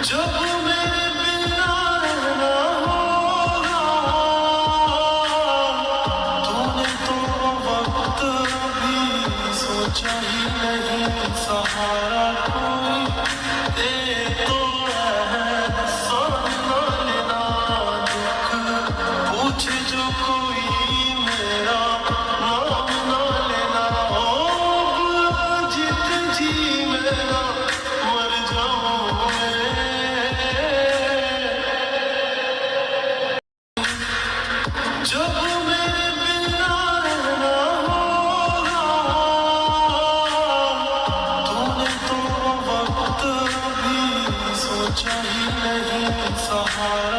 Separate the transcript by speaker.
Speaker 1: जब मेरे बिना रहना होगा, तूने तो वक्त भी सोचा ही नहीं, सहारा कोई दे तो है, सामना लेना दुख पूछे जो कोई मेरा नाम ना लेना, ओ जीत जी मेरा मर जाऊं मैं। जब मेरे बिना रहना होगा, तूने तो वक्त भी सोचा ही नहीं, सहारा